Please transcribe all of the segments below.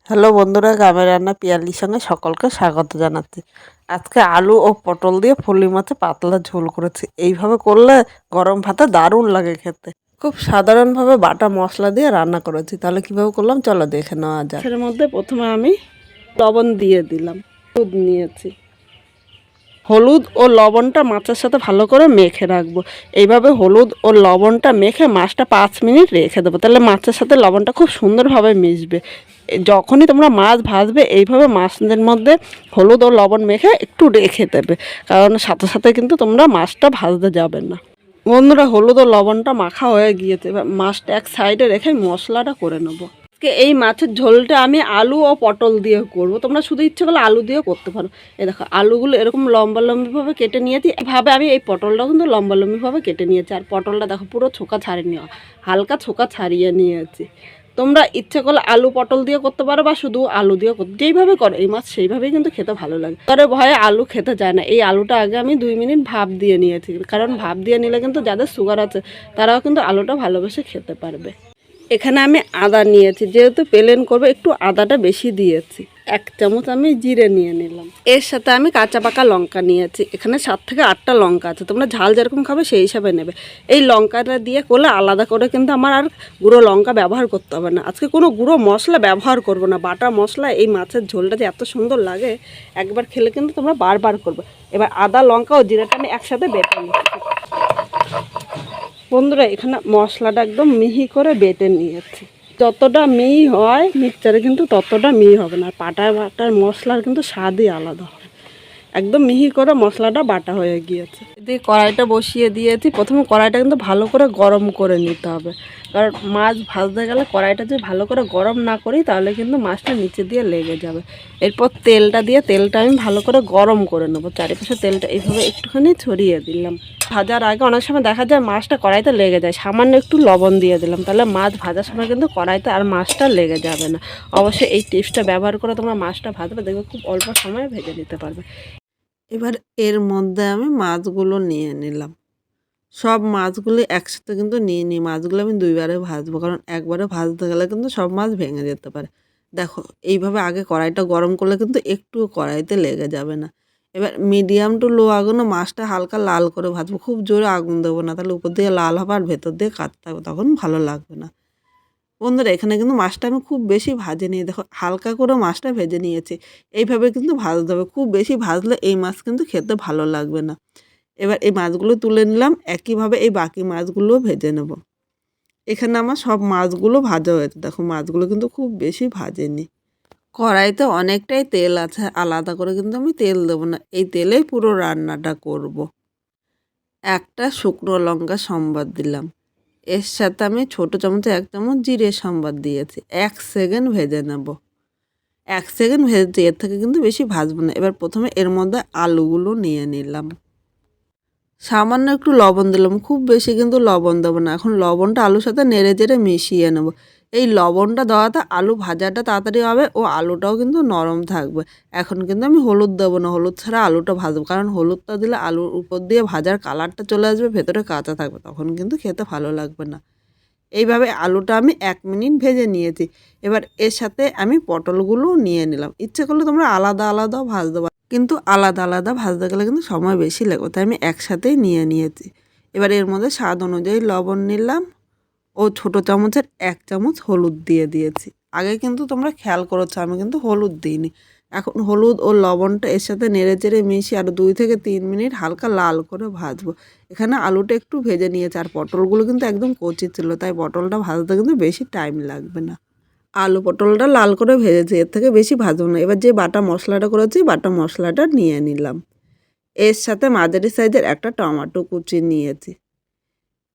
Hello বন্ধুরা, গ্রামের রান্না পিয়ালির সঙ্গে সকলকে স্বাগত জানাচ্ছি। আজকে আলু ও পটল দিয়ে ফলি মাছে পাতলা ঝোল করেছি। এইভাবে করলে গরম ভাতে দারুণ লাগে খেতে। খুব সাধারণভাবে বাটা মশলা দিয়ে রান্না করেছি। তাহলে কিভাবে করলাম চলো দেখে নেওয়া যাক। এর মধ্যে প্রথমে আমি লবণ দিয়ে দিলাম, দুধ নিয়েছি। হলুদ ও লবণটা মাছের সাথে ভালো করে মেখে রাখবো। এইভাবে হলুদ ও লবণটা মেখে মাছটা 5 মিনিট রেখে দেবো, তাহলে মাছের সাথে লবণটা খুব সুন্দরভাবে মিশবে। যখনই তোমরা মাছ ভাজবে এইভাবে মাছের মধ্যে হলুদ ও লবণ মেখে একটু রেখে দেবে, কারণ সাথে সাথে কিন্তু তোমরা মাছটা ভাজতে যাবে না। বন্ধুরা, হলুদ ও লবণটা মাখা হয়ে গিয়েছে, এবার মাছটা এক সাইডে রেখে মশলাটা করে নেবো। আজকে এই মাছের ঝোলটা আমি আলু ও পটল দিয়ে করব। তোমরা শুধু ইচ্ছে করলে আলু দিয়েও করতে পারো। এই দেখো আলুগুলো এরকম লম্বা লম্বিভাবে কেটে নিয়েছি। এভাবে আমি এই পটলটাও কিন্তু লম্বা লম্বিভাবে কেটে নিয়েছি। আর পটলটা দেখো পুরো ছোকা ছাড়িয়ে নেওয়া, হালকা ছোকা ছাড়িয়ে নিয়েছি। তোমরা ইচ্ছে করলে আলু পটল দিয়ে করতে পারো বা শুধু আলু দিয়ে করতে, যেইভাবে করো এই মাছ সেইভাবেই কিন্তু খেতে ভালো লাগে। তবে ভয়ে আলু খেতে চায় না, এই আলুটা আগে আমি 2 মিনিট ভাপ দিয়ে নিয়েছি, কারণ ভাপ দিয়ে নিলে কিন্তু যাদের সুগার আছে তারাও কিন্তু আলুটা ভালোবেসে খেতে পারবে। এখানে আমি আদা নিয়েছি, যেহেতু প্লেন করবো একটু আদাটা বেশি দিয়েছি। 1 চামচ আমি জিরে নিয়ে নিলাম। এর সাথে আমি কাঁচা পাকা লঙ্কা নিয়েছি। এখানে 7 থেকে 8টা লঙ্কা আছে, তোমরা ঝাল যেরকম খাবে সেই হিসাবে নেবে। এই লঙ্কাটা দিয়ে করলে আলাদা করে কিন্তু আমার আর গুঁড়ো লঙ্কা ব্যবহার করতে হবে না। আজকে কোনো গুঁড়ো মশলা ব্যবহার করব না, বাটা মশলা এই মাছের ঝোলটা যে এত সুন্দর লাগে, একবার খেলে কিন্তু তোমরা বারবার করবে। এবার আদা লঙ্কা ও জিরাটা আমি একসাথে বেটে নিচ্ছি। বন্ধুরা, এখানে মশলাটা একদম মিহি করে বেটে নিয়েছি। যতটা মিহি হয় মিক্সচারে কিন্তু ততটা মিহি হবে না। বাটার মশলার কিন্তু স্বাদই আলাদা হয়। একদম মিহি করে মশলাটা বাটা হয়ে গিয়েছে। দিয়ে কড়াইটা বসিয়ে দিয়েছি। প্রথমে কড়াইটা কিন্তু ভালো করে গরম করে নিতে হবে, কারণ মাছ ভাজতে গেলে কড়াইটা যদি ভালো করে গরম না করি তাহলে কিন্তু মাছটা নিচে দিয়ে লেগে যাবে। এরপর তেলটা দিয়ে তেলটা আমি ভালো করে গরম করে নেবো। চারিপাশে তেলটা এইভাবে একটুখানি ছড়িয়ে দিলাম। ভাজার আগে অনেক সময় দেখা যায় মাছটা কড়াইতে লেগে যায়, সামান্য একটু লবণ দিয়ে দিলাম, তাহলে মাছ ভাজার সময় কিন্তু কড়াইতে আর মাছটা লেগে যাবে না। অবশ্যই এই টিপসটা ব্যবহার করে তোমরা মাছটা ভাজবে, দেখবে খুব অল্প সময়ে ভেজে নিতে পারবে। এবার এর মধ্যে আমি মাছগুলো নিয়ে নিলাম। সব মাছগুলি একসাথে কিন্তু নিয়ে নিই। মাছগুলো আমি 2বারে ভাজবো, কারণ একবারে ভাজতে গেলে কিন্তু সব মাছ ভেঙে যেতে পারে। দেখো এইভাবে আগে কড়াইটা গরম করলে কিন্তু একটুও কড়াইতে লেগে যাবে না। এবার মিডিয়াম টু লো আগুনে মাছটা হালকা লাল করে ভাজবো, খুব জোরে আগুন দেবো না, তাহলে উপর দিয়ে লাল হবে আর ভেতর দিয়ে কাঁচা থাকবে, তখন ভালো লাগবে না। বন্ধুরা, এখানে কিন্তু মাছটা আমি খুব বেশি ভাজিনি, দেখো হালকা করে মাছটা ভেজে নিয়েছি। এইভাবে কিন্তু ভাজতে হবে, খুব বেশি ভাজলে এই মাছ কিন্তু খেতে ভালো লাগবে না। এবার এই মাছগুলো তুলে নিলাম, একইভাবে এই বাকি মাছগুলোও ভেজে নেব। এখানে আমার সব মাছগুলো ভাজা হয়েছে। দেখো মাছগুলো কিন্তু খুব বেশি ভাজেনি। কড়াইতে অনেকটাই তেল আছে, আলাদা করে কিন্তু আমি তেল দেবো না, এই তেলেই পুরো রান্নাটা করব। একটা শুকনো লঙ্কা সম্বাদ দিলাম। এর সাথে আমি ছোটো চামচে 1 চামচ জিরে সম্বাদ দিয়েছি। 1 সেকেন্ড ভেজে নেব। 1 সেকেন্ড ভেজেছি, এর থেকে কিন্তু বেশি ভাজবো না। এবার প্রথমে এর মধ্যে আলুগুলো নিয়ে নিলাম। সামান্য একটু লবণ দিলাম, খুব বেশি কিন্তু লবণ দেবো না। এখন লবণটা আলুর সাথে নেড়ে চেড়ে মিশিয়ে নেব। এই লবণটা দেওয়াতে আলু ভাজাটা তাড়াতাড়ি হবে ও আলুটাও কিন্তু নরম থাকবে। এখন কিন্তু আমি হলুদ দেবো না, হলুদ ছাড়া আলুটা ভাজবো, কারণ হলুদটা দিলে আলুর উপর দিয়ে ভাজার কালারটা চলে আসবে, ভেতরে কাঁচা থাকবে, তখন কিন্তু খেতে ভালো লাগবে না। এইভাবে আলুটা আমি 1 মিনিট ভেজে নিয়েছি। এবার এর সাথে আমি পটলগুলোও নিয়ে নিলাম। ইচ্ছে করলে তোমরা আলাদা আলাদাও ভাজতে পারো, কিন্তু আলাদা আলাদা ভাজতে গেলে কিন্তু সময় বেশি লাগবে, তাই আমি একসাথেই নিয়ে নিয়েছি। এবার এর মধ্যে স্বাদ অনুযায়ী লবণ নিলাম ও ছোটো চামচের 1 চামচ হলুদ দিয়ে দিয়েছি। আগে কিন্তু তোমরা খেয়াল করেছো আমি কিন্তু হলুদ দিইনি। এখন হলুদ ও লবণটা এর সাথে নেড়ে চেড়ে মিশিয়ে আরও 2 থেকে 3 মিনিট হালকা লাল করে ভাজবো। এখানে আলুটা একটু ভেজে নিয়েছে, আর পটলগুলো কিন্তু একদম কচি ছিল, তাই পটলটা ভাজতে কিন্তু বেশি টাইম লাগবে না। আলু পটলটা লাল করে ভেজেছি, এর থেকে বেশি ভাজবো না। এবার যে বাটা মশলাটা করেছি বাটা মশলাটা নিয়ে নিলাম। এর সাথে মাঝারি সাইজের একটা টমেটো কুচি নিয়েছি।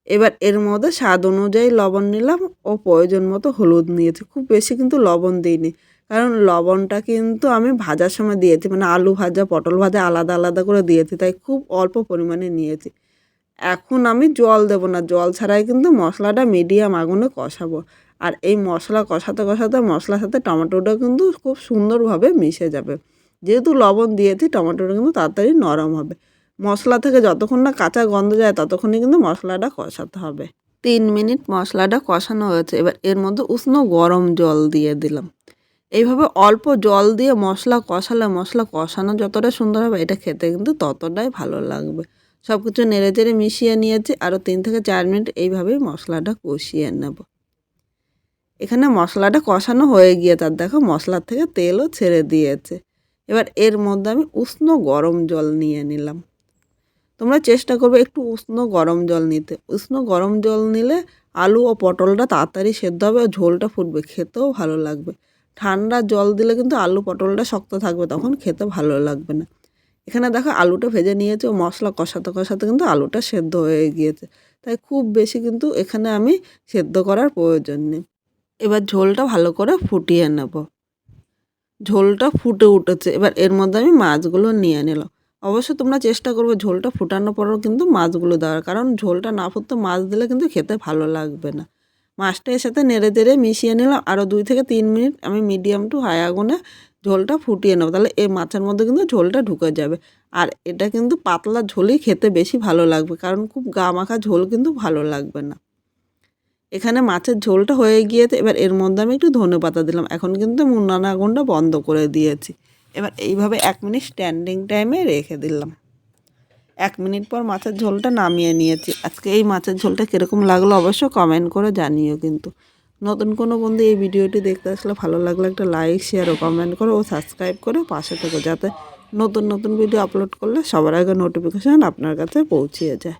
এবার এর মধ্যে স্বাদ অনুযায়ী লবণ নিলাম ও প্রয়োজন মতো হলুদ নিয়েছি। খুব বেশি কিন্তু লবণ দিইনি, কারণ লবণটা কিন্তু আমি ভাজার সময় দিয়েছি, মানে আলু ভাজা পটল ভাজা আলাদা আলাদা করে দিয়েছি, তাই খুব অল্প পরিমাণে নিয়েছি। এখন আমি জল দেব না, জল ছাড়াই কিন্তু মশলাটা মিডিয়াম আগুনে কষাবো। আর এই মশলা কষাতে কষাতে মশলার সাথে টমেটোটা কিন্তু খুব সুন্দরভাবে মিশে যাবে। যেহেতু লবণ দিয়েছি টমেটোটা কিন্তু তাড়াতাড়ি নরম হবে। মশলা থেকে যতক্ষণ না কাঁচা গন্ধ যায় ততক্ষণই কিন্তু মশলাটা কষাতে হবে। 3 মিনিট মশলাটা কষানো হয়েছে। এবার এর মধ্যে উষ্ণ গরম জল দিয়ে দিলাম। এইভাবে অল্প জল দিয়ে মশলা কষালে মশলা কষানো যতটা সুন্দর হবে এটা খেতে কিন্তু ততটাই ভালো লাগবে। সব কিছু নেড়ে চেড়ে মিশিয়ে নিয়েছি, আরও 3 থেকে 4 মিনিট এইভাবেই মশলাটা কষিয়ে নেব। এখানে মশলাটা কষানো হয়ে গিয়ে তার দেখো মশলার থেকে তেলও ছেড়ে দিয়েছে। এবার এর মধ্যে আমি উষ্ণ গরম জল নিয়ে নিলাম। তোমরা চেষ্টা করবে একটু উষ্ণ গরম জল নিতে। উষ্ণ গরম জল নিলে আলু ও পটলটা তাড়াতাড়ি সেদ্ধ হবে ও ঝোলটা ফুটবে, খেতেও ভালো লাগবে। ঠান্ডা জল দিলে কিন্তু আলু পটলটা শক্ত থাকবে, তখন খেতে ভালো লাগবে না। এখানে দেখো আলুটা ভেজে নিয়েছি ও মশলা কষাতে কষাতে কিন্তু আলুটা সেদ্ধ হয়ে গিয়েছে, তাই খুব বেশি কিন্তু এখানে আমি সেদ্ধ করার প্রয়োজন নেই। এবার ঝোলটা ভালো করে ফুটিয়ে নেব। ঝোলটা ফুটে উঠেছে, এবার এর মধ্যে আমি মাছগুলো নিয়ে নিলাম। অবশ্যই তোমরা চেষ্টা করবে ঝোলটা ফুটানোর পরেও কিন্তু মাছগুলো দেওয়ার, কারণ ঝোলটা না ফুটতে মাছ দিলে কিন্তু খেতে ভালো লাগবে না। মাছটা এর সাথে নেড়ে চেড়ে মিশিয়ে নিলাম। আরও 2 থেকে 3 মিনিট আমি মিডিয়াম টু হাই আগুনে ঝোলটা ফুটিয়ে নেব, তাহলে এই মাছের মধ্যে কিন্তু ঝোলটা ঢুকে যাবে। আর এটা কিন্তু পাতলা ঝোলই খেতে বেশি ভালো লাগবে, কারণ খুব গা মাখা ঝোল কিন্তু ভালো লাগবে না। এখানে মাছের ঝোলটা হয়ে গিয়েছে, এবার এর মধ্যে আমি একটু ধনেপাতা দিলাম। এখন কিন্তু আমি উনান আগুনটা বন্ধ করে দিয়েছি। এবার এইভাবে 1 মিনিট স্ট্যান্ডিং টাইমে রেখে দিলাম। 1 মিনিট পর মাছের ঝোলটা নামিয়ে নিয়েছি। আজকে এই মাছের ঝোলটা কীরকম লাগলো অবশ্যই কমেন্ট করে জানিও কিন্তু। নতুন কোনো বন্ধু এই ভিডিওটি দেখতে আসলে ভালো লাগলে একটা লাইক, শেয়ার ও কমেন্ট করো ও সাবস্ক্রাইব করে পাশে থেকো, যাতে নতুন নতুন ভিডিও আপলোড করলে সবার আগে নোটিফিকেশান আপনার কাছে পৌঁছিয়ে যায়।